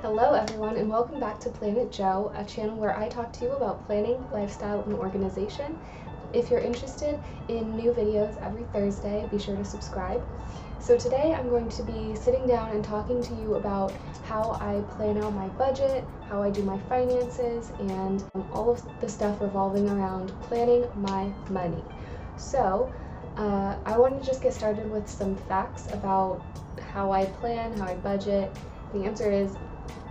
Hello everyone and welcome back to Planet Joe, a channel where I talk to you about planning, lifestyle, and organization. If you're interested in new videos every Thursday, be sure to subscribe. So today I'm going to be sitting down and talking to you about how I plan out my budget, how I do my finances, and all of the stuff revolving around planning my money. So I want to just get started with some facts about how I plan, how I budget. The answer is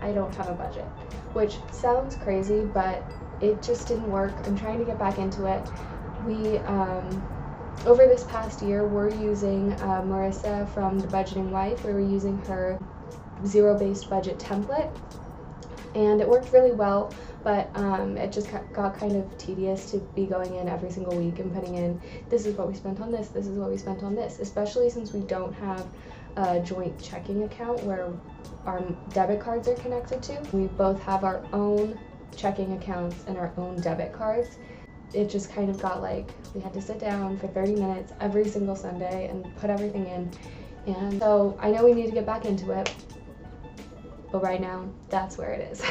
I don't have a budget, which sounds crazy, but it just didn't work. I'm trying to get back into it. We, over this past year, we're using Marissa from The Budgeting Wife. We were using her zero-based budget template, and it worked really well, but it just got kind of tedious to be going in every single week and putting in, this is what we spent on this, this is what we spent on this, especially since we don't have a joint checking account where our debit cards are connected to. We both have our own checking accounts and our own debit cards. It just kind of got like we had to sit down for 30 minutes every single Sunday and put everything in. And so I know we need to get back into it, but right now that's where it is.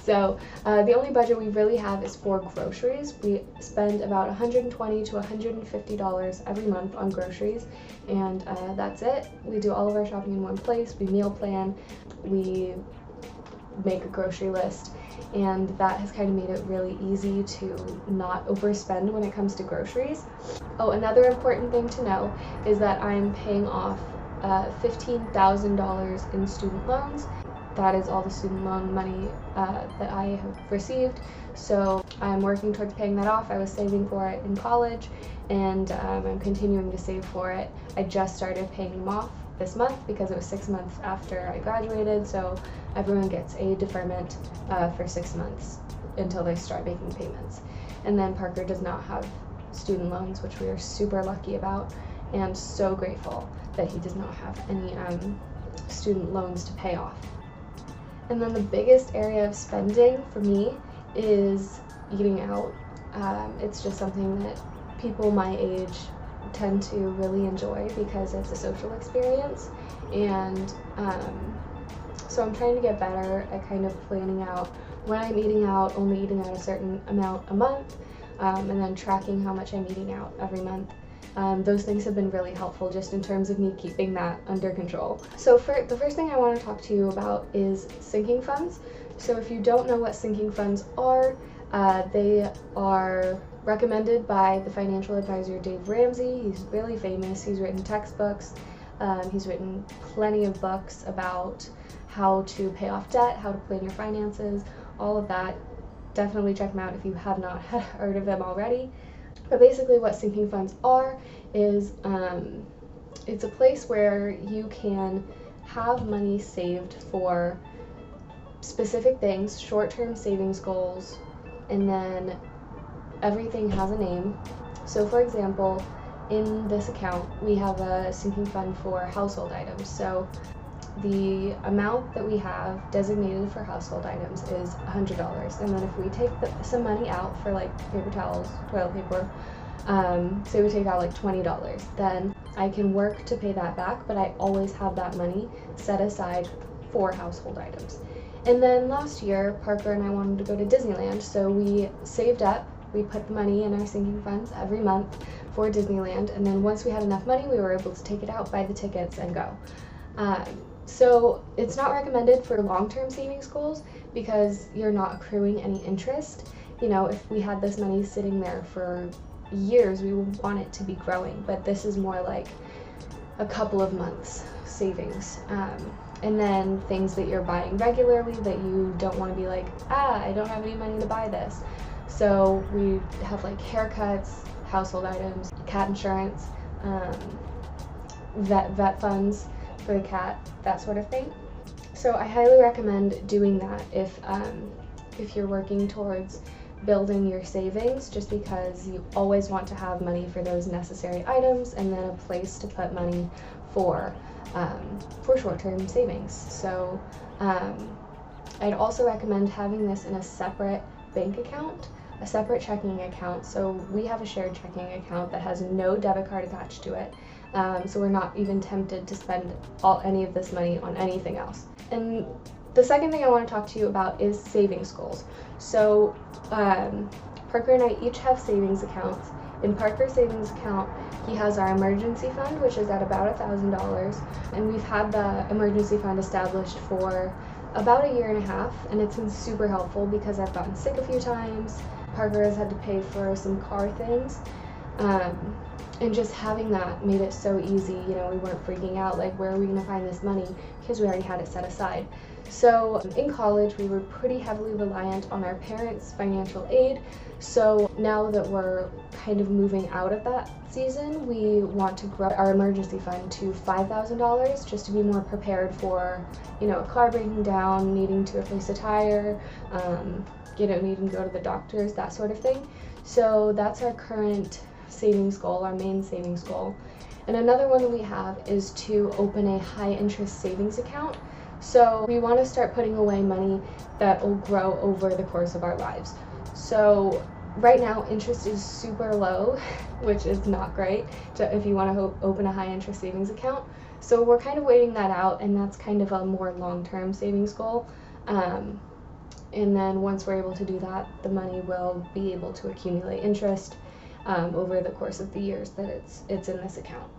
So the only budget we really have is for groceries. We spend about $120 to $150 every month on groceries, and that's it. We do all of our shopping in one place. We meal plan, we make a grocery list, and that has kind of made it really easy to not overspend when it comes to groceries. Oh, another important thing to know is that I'm paying off $15,000 in student loans. That is all the student loan money that I have received, so I'm working towards paying that off. I was saving for it in college, and I'm continuing to save for it. I just started paying them off this month because it was 6 months after I graduated, so everyone gets a deferment for 6 months until they start making payments. And then Parker does not have student loans, which we are super lucky about, and so grateful that he does not have any student loans to pay off. And then the biggest area of spending for me is eating out. It's just something that people my age tend to really enjoy because it's a social experience. And so I'm trying to get better at kind of planning out when I'm eating out, only eating out a certain amount a month, and then tracking how much I'm eating out every month. Those things have been really helpful just in terms of me keeping that under control. So the first thing I want to talk to you about is sinking funds. So if you don't know what sinking funds are, they are recommended by the financial advisor Dave Ramsey. He's really famous. He's written textbooks. He's written plenty of books about how to pay off debt, how to plan your finances, all of that. Definitely check him out if you have not heard of him already. But basically what sinking funds are is it's a place where you can have money saved for specific things, short-term savings goals, and then everything has a name. So for example, in this account we have a sinking fund for household items. So the amount that we have designated for household items is $100, and then if we take some money out for like paper towels, toilet paper, say we take out like $20, then I can work to pay that back, but I always have that money set aside for household items. And then last year, Parker and I wanted to go to Disneyland, so we saved up. We put the money in our sinking funds every month for Disneyland, and then once we had enough money, we were able to take it out, buy the tickets, and go. So it's not recommended for long-term savings goals because you're not accruing any interest. You know, if we had this money sitting there for years, we would want it to be growing, but this is more like a couple of months savings. And then things that you're buying regularly that you don't want to be like, I don't have any money to buy this. So we have like haircuts, household items, cat insurance, vet funds for the cat, that sort of thing. So I highly recommend doing that if you're working towards building your savings, just because you always want to have money for those necessary items and then a place to put money for short-term savings. So I'd also recommend having this in a separate bank account, a separate checking account. So we have a shared checking account that has no debit card attached to it. So we're not even tempted to spend any of this money on anything else. And The second thing I want to talk to you about is savings goals. So Parker and I each have savings accounts. In Parker's savings account, he has our emergency fund, which is at about $1,000, and we've had the emergency fund established for about a year and a half, and it's been super helpful because I've gotten sick a few times. Parker has had to pay for some car things, and just having that made it so easy. You know, we weren't freaking out like, where are we going to find this money, because we already had it set aside. So in college, we were pretty heavily reliant on our parents' financial aid. So now that we're kind of moving out of that season, we want to grow our emergency fund to $5,000 just to be more prepared for, you know, a car breaking down, needing to replace a tire, you know, needing to go to the doctors, that sort of thing. So that's our current savings goal, our main savings goal. And another one that we have is to open a high interest savings account. So we want to start putting away money that will grow over the course of our lives. So right now interest is super low, which is not great if you want to open a high interest savings account. So we're kind of waiting that out, and that's kind of a more long-term savings goal. And then once we're able to do that, the money will be able to accumulate interest over the course of the years that it's in this account.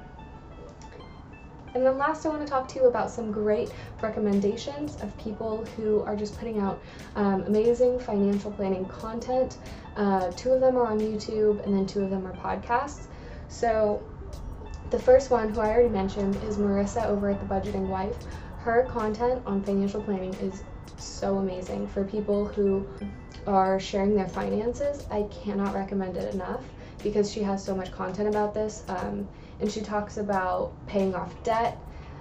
And then last, I want to talk to you about some great recommendations of people who are just putting out amazing financial planning content. 2 of them are on YouTube, and then 2 of them are podcasts. So the first one, who I already mentioned, is Marissa over at The Budgeting Wife. Her content on financial planning is so amazing for people who are sharing their finances. I cannot recommend it enough because she has so much content about this. And she talks about paying off debt.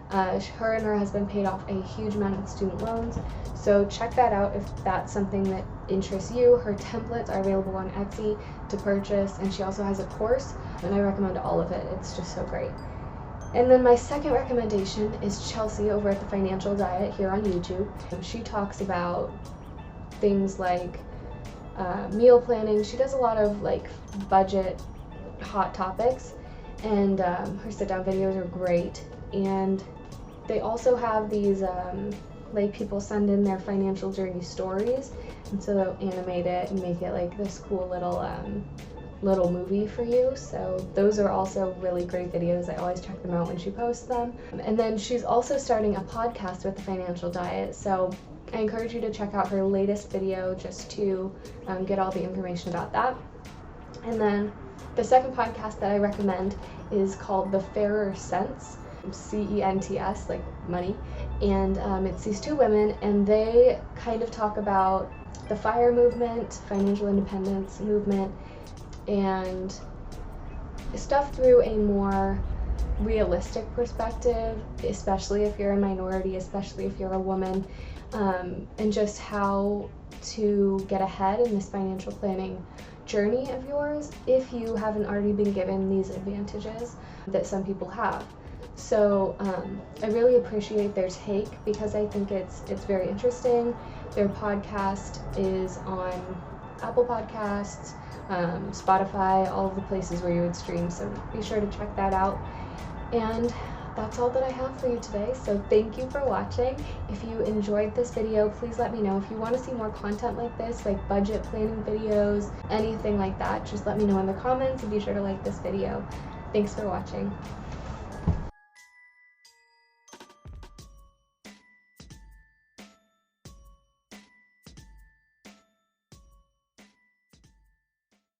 Her and her husband paid off a huge amount of student loans. So check that out if that's something that interests you. Her templates are available on Etsy to purchase, and she also has a course, and I recommend all of it. It's just so great. And then my second recommendation is Chelsea over at The Financial Diet here on YouTube. She talks about things like meal planning. She does a lot of like budget hot topics, and her sit-down videos are great. And they also have these like people send in their financial journey stories, and so they'll animate it and make it like this cool little movie for you. So those are also really great videos. I always check them out when she posts them. And then she's also starting a podcast with The Financial Diet, so I encourage you to check out her latest video just to get all the information about that. And then the second podcast that I recommend is called The Fairer Cents, C-E-N-T-S, like money. And it's these 2 women, and they kind of talk about the FIRE movement, financial independence movement, and stuff through a more realistic perspective, especially if you're a minority, especially if you're a woman, and just how to get ahead in this financial planning journey of yours if you haven't already been given these advantages that some people have. So I really appreciate their take because I think it's very interesting. Their podcast is on Apple Podcasts, Spotify, all of the places where you would stream, so be sure to check that out. And that's all that I have for you today, so thank you for watching. If you enjoyed this video, please let me know. If you want to see more content like this, like budget planning videos, anything like that, just let me know in the comments, and be sure to like this video. Thanks for watching.